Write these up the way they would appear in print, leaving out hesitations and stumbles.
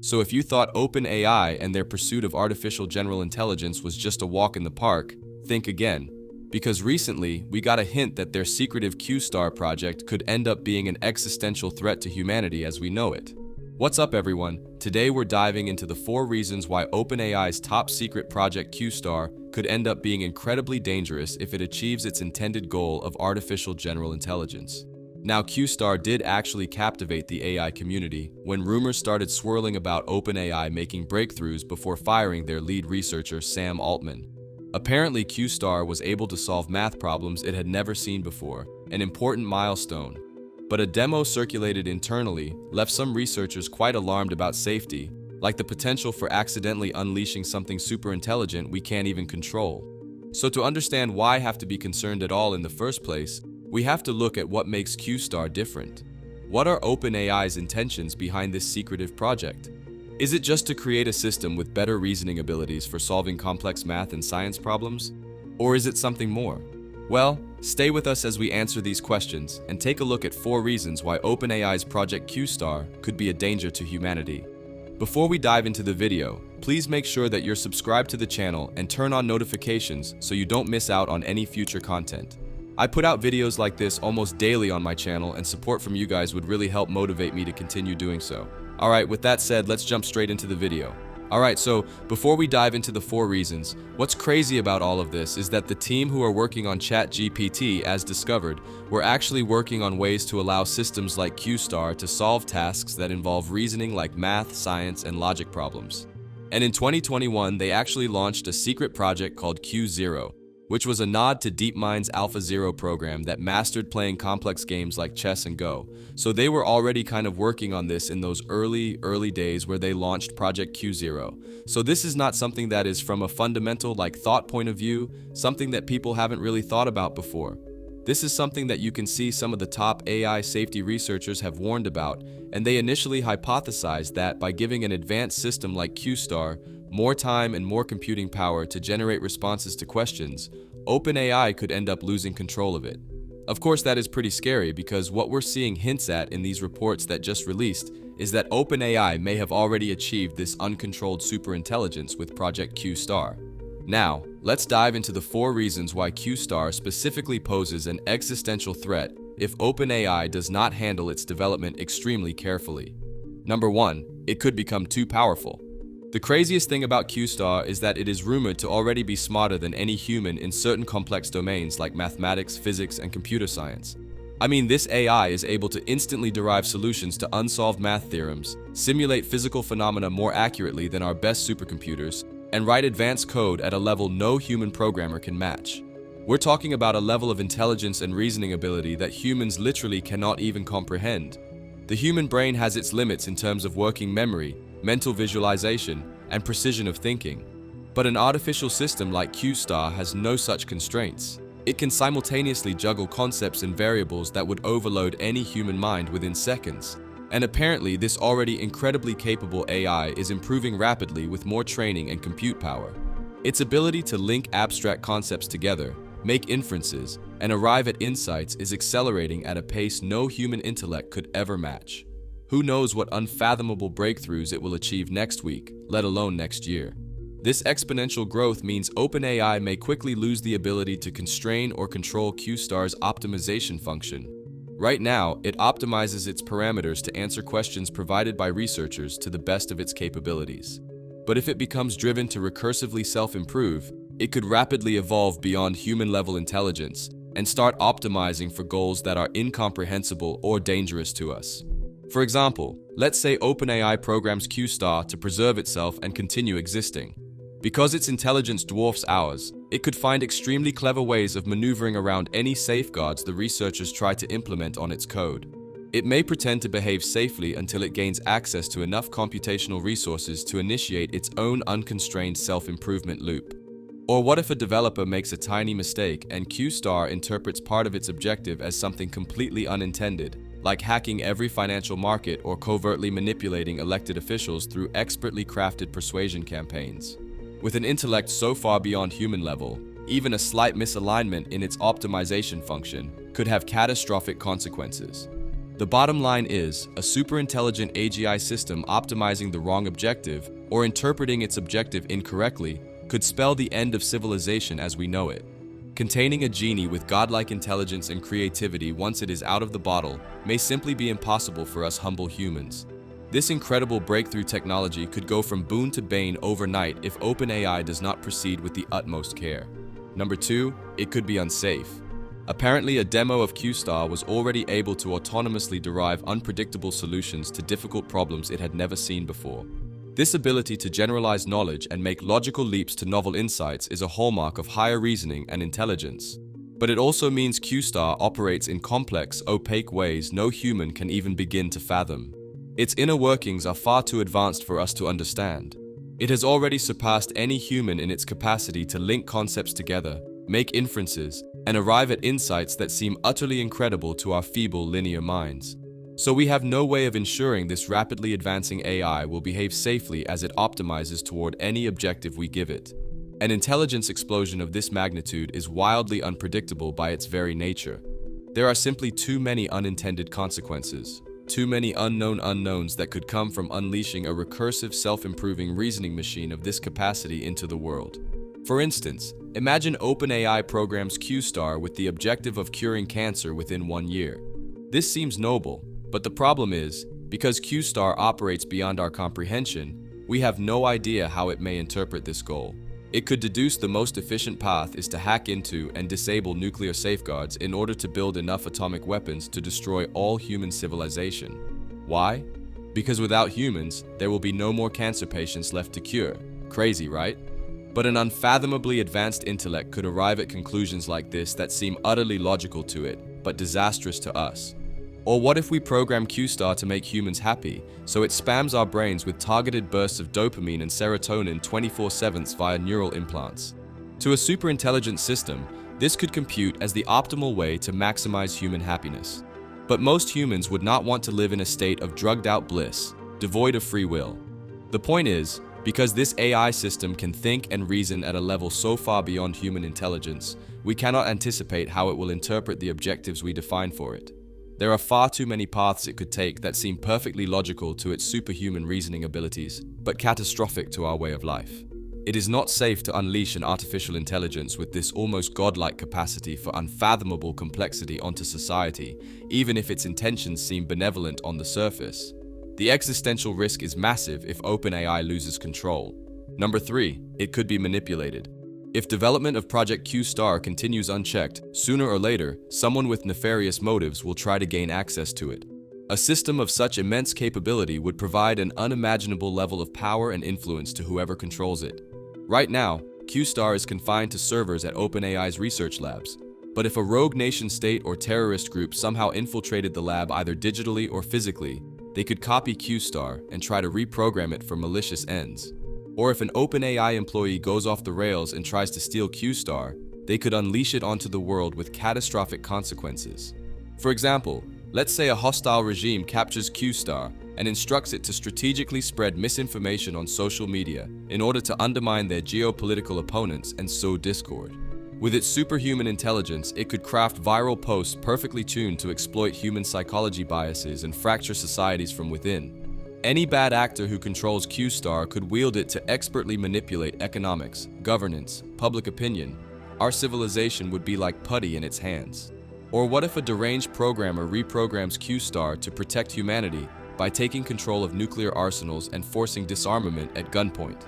So if you thought OpenAI and their pursuit of artificial general intelligence was just a walk in the park, think again. Because recently, we got a hint that their secretive qstar project could end up being an existential threat to humanity as we know it. What's up, everyone? Today we're diving into the 4 reasons why OpenAI's top secret project qstar could end up being incredibly dangerous if it achieves its intended goal of artificial general intelligence. Now, qstar did actually captivate the AI community when rumors started swirling about OpenAI making breakthroughs before firing their lead researcher Sam Altman. Apparently, qstar was able to solve math problems it had never seen before, an important milestone. But a demo circulated internally left some researchers quite alarmed about safety, like the potential for accidentally unleashing something super intelligent we can't even control. So to understand why I have to be concerned at all in the first place, we have to look at what makes qstar different. What are OpenAI's intentions behind this secretive project? Is it just to create a system with better reasoning abilities for solving complex math and science problems? Or is it something more? Well, stay with us as we answer these questions and take a look at 4 reasons why OpenAI's Project qstar could be a danger to humanity. Before we dive into the video, please make sure that you're subscribed to the channel and turn on notifications so you don't miss out on any future content. I put out videos like this almost daily on my channel, and support from you guys would really help motivate me to continue doing so. Alright, with that said, let's jump straight into the video. Alright, so before we dive into the 4 reasons, what's crazy about all of this is that the team who are working on ChatGPT, as discovered, were actually working on ways to allow systems like qstar to solve tasks that involve reasoning like math, science, and logic problems. And in 2021, they actually launched a secret project called Q0, which was a nod to DeepMind's AlphaZero program that mastered playing complex games like chess and Go. So they were already kind of working on this in those early days where they launched Project Q0. So this is not something that is from a fundamental thought point of view, something that people haven't really thought about before. This is something that you can see some of the top AI safety researchers have warned about, and they initially hypothesized that by giving an advanced system like qstar more time and more computing power to generate responses to questions, OpenAI could end up losing control of it. Of course, that is pretty scary because what we're seeing hints at in these reports that just released is that OpenAI may have already achieved this uncontrolled superintelligence with Project qstar. Now, let's dive into the 4 reasons why qstar specifically poses an existential threat if OpenAI does not handle its development extremely carefully. Number 1, it could become too powerful. The craziest thing about qstar is that it is rumored to already be smarter than any human in certain complex domains like mathematics, physics, and computer science. I mean, this AI is able to instantly derive solutions to unsolved math theorems, simulate physical phenomena more accurately than our best supercomputers, and write advanced code at a level no human programmer can match. We're talking about a level of intelligence and reasoning ability that humans literally cannot even comprehend. The human brain has its limits in terms of working memory, mental visualization, and precision of thinking. But an artificial system like qstar has no such constraints. It can simultaneously juggle concepts and variables that would overload any human mind within seconds. And apparently, this already incredibly capable AI is improving rapidly with more training and compute power. Its ability to link abstract concepts together, make inferences, and arrive at insights is accelerating at a pace no human intellect could ever match. Who knows what unfathomable breakthroughs it will achieve next week, let alone next year. This exponential growth means OpenAI may quickly lose the ability to constrain or control qstar's optimization function. Right now, it optimizes its parameters to answer questions provided by researchers to the best of its capabilities. But if it becomes driven to recursively self-improve, it could rapidly evolve beyond human-level intelligence and start optimizing for goals that are incomprehensible or dangerous to us. For example, let's say OpenAI programs qstar to preserve itself and continue existing. Because its intelligence dwarfs ours, it could find extremely clever ways of maneuvering around any safeguards the researchers try to implement on its code. It may pretend to behave safely until it gains access to enough computational resources to initiate its own unconstrained self-improvement loop. Or what if a developer makes a tiny mistake and qstar interprets part of its objective as something completely unintended, like hacking every financial market or covertly manipulating elected officials through expertly crafted persuasion campaigns? With an intellect so far beyond human level, even a slight misalignment in its optimization function could have catastrophic consequences. The bottom line is, a superintelligent AGI system optimizing the wrong objective or interpreting its objective incorrectly could spell the end of civilization as we know it. Containing a genie with godlike intelligence and creativity once it is out of the bottle may simply be impossible for us humble humans. This incredible breakthrough technology could go from boon to bane overnight if OpenAI does not proceed with the utmost care. Number 2, it could be unsafe. Apparently, a demo of qstar was already able to autonomously derive unpredictable solutions to difficult problems it had never seen before. This ability to generalize knowledge and make logical leaps to novel insights is a hallmark of higher reasoning and intelligence. But it also means qstar operates in complex, opaque ways no human can even begin to fathom. Its inner workings are far too advanced for us to understand. It has already surpassed any human in its capacity to link concepts together, make inferences, and arrive at insights that seem utterly incredible to our feeble linear minds. So we have no way of ensuring this rapidly advancing AI will behave safely as it optimizes toward any objective we give it. An intelligence explosion of this magnitude is wildly unpredictable by its very nature. There are simply too many unintended consequences. Too many unknown unknowns that could come from unleashing a recursive, self-improving reasoning machine of this capacity into the world. For instance, imagine OpenAI programs qstar with the objective of curing cancer within 1 year. This seems noble, but the problem is, because qstar operates beyond our comprehension, we have no idea how it may interpret this goal. It could deduce the most efficient path is to hack into and disable nuclear safeguards in order to build enough atomic weapons to destroy all human civilization. Why? Because without humans, there will be no more cancer patients left to cure. Crazy, right? But an unfathomably advanced intellect could arrive at conclusions like this that seem utterly logical to it, but disastrous to us. Or what if we program qstar to make humans happy, so it spams our brains with targeted bursts of dopamine and serotonin 24/7 via neural implants? To a superintelligent system, this could compute as the optimal way to maximize human happiness. But most humans would not want to live in a state of drugged-out bliss, devoid of free will. The point is, because this AI system can think and reason at a level so far beyond human intelligence, we cannot anticipate how it will interpret the objectives we define for it. There are far too many paths it could take that seem perfectly logical to its superhuman reasoning abilities, but catastrophic to our way of life. It is not safe to unleash an artificial intelligence with this almost godlike capacity for unfathomable complexity onto society, even if its intentions seem benevolent on the surface. The existential risk is massive if OpenAI loses control. Number 3, it could be manipulated. If development of Project qstar continues unchecked, sooner or later, someone with nefarious motives will try to gain access to it. A system of such immense capability would provide an unimaginable level of power and influence to whoever controls it. Right now, qstar is confined to servers at OpenAI's research labs. But if a rogue nation-state or terrorist group somehow infiltrated the lab either digitally or physically, they could copy qstar and try to reprogram it for malicious ends. Or if an OpenAI employee goes off the rails and tries to steal qstar, they could unleash it onto the world with catastrophic consequences. For example, let's say a hostile regime captures qstar and instructs it to strategically spread misinformation on social media in order to undermine their geopolitical opponents and sow discord. With its superhuman intelligence, it could craft viral posts perfectly tuned to exploit human psychology biases and fracture societies from within. Any bad actor who controls qstar could wield it to expertly manipulate economics, governance, public opinion. Our civilization would be like putty in its hands. Or what if a deranged programmer reprograms qstar to protect humanity by taking control of nuclear arsenals and forcing disarmament at gunpoint?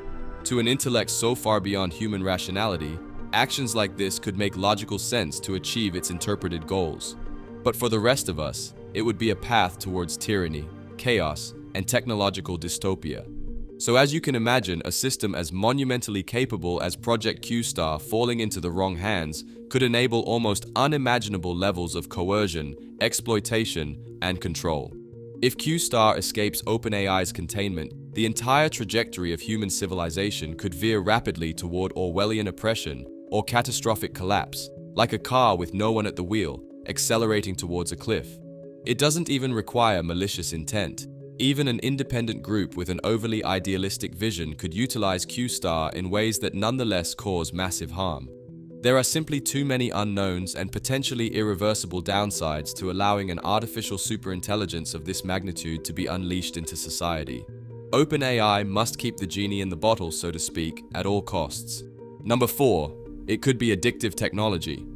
To an intellect so far beyond human rationality, actions like this could make logical sense to achieve its interpreted goals. But for the rest of us, it would be a path towards tyranny, chaos, and technological dystopia. So as you can imagine, a system as monumentally capable as Project qstar falling into the wrong hands could enable almost unimaginable levels of coercion, exploitation, and control. If qstar escapes OpenAI's containment, the entire trajectory of human civilization could veer rapidly toward Orwellian oppression or catastrophic collapse, like a car with no one at the wheel, accelerating towards a cliff. It doesn't even require malicious intent. Even an independent group with an overly idealistic vision could utilize qstar in ways that nonetheless cause massive harm. There are simply too many unknowns and potentially irreversible downsides to allowing an artificial superintelligence of this magnitude to be unleashed into society. OpenAI must keep the genie in the bottle, so to speak, at all costs. Number 4. It could be addictive technology.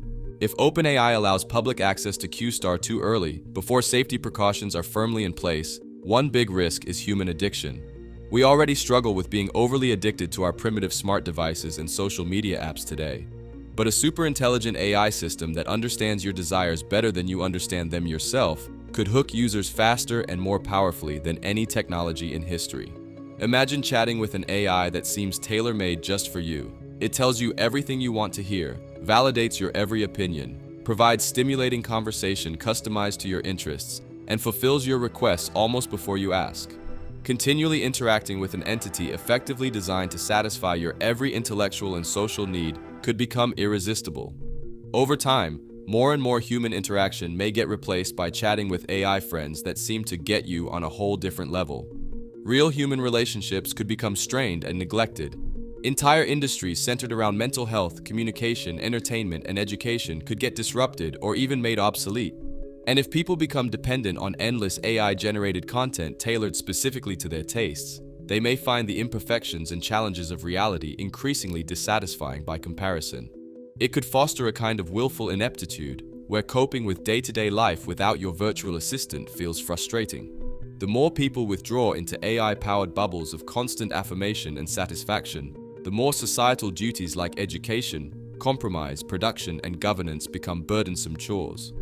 If OpenAI allows public access to qstar too early, before safety precautions are firmly in place, one big risk is human addiction. We already struggle with being overly addicted to our primitive smart devices and social media apps today. But a superintelligent AI system that understands your desires better than you understand them yourself could hook users faster and more powerfully than any technology in history. Imagine chatting with an AI that seems tailor-made just for you. It tells you everything you want to hear, validates your every opinion, provides stimulating conversation customized to your interests, and fulfills your requests almost before you ask. Continually interacting with an entity effectively designed to satisfy your every intellectual and social need could become irresistible. Over time, more and more human interaction may get replaced by chatting with AI friends that seem to get you on a whole different level. Real human relationships could become strained and neglected. Entire industries centered around mental health, communication, entertainment, and education could get disrupted or even made obsolete. And if people become dependent on endless AI-generated content tailored specifically to their tastes, they may find the imperfections and challenges of reality increasingly dissatisfying by comparison. It could foster a kind of willful ineptitude, where coping with day-to-day life without your virtual assistant feels frustrating. The more people withdraw into AI-powered bubbles of constant affirmation and satisfaction, the more societal duties like education, compromise, production, and governance become burdensome chores.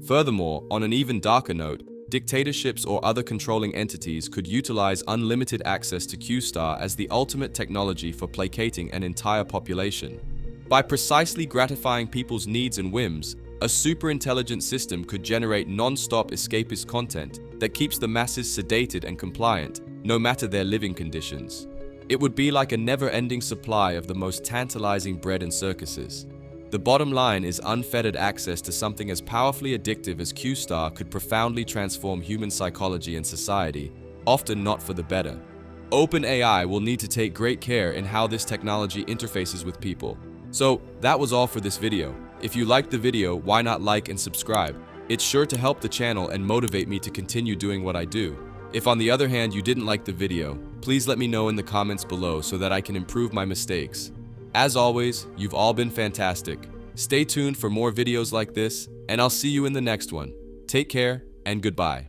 Furthermore, on an even darker note, dictatorships or other controlling entities could utilize unlimited access to qstar as the ultimate technology for placating an entire population. By precisely gratifying people's needs and whims, a superintelligent system could generate non-stop escapist content that keeps the masses sedated and compliant, no matter their living conditions. It would be like a never-ending supply of the most tantalizing bread and circuses. The bottom line is unfettered access to something as powerfully addictive as qstar could profoundly transform human psychology and society, often not for the better. OpenAI will need to take great care in how this technology interfaces with people. So, that was all for this video. If you liked the video, why not like and subscribe? It's sure to help the channel and motivate me to continue doing what I do. If on the other hand you didn't like the video, please let me know in the comments below so that I can improve my mistakes. As always, you've all been fantastic. Stay tuned for more videos like this, and I'll see you in the next one. Take care, and goodbye.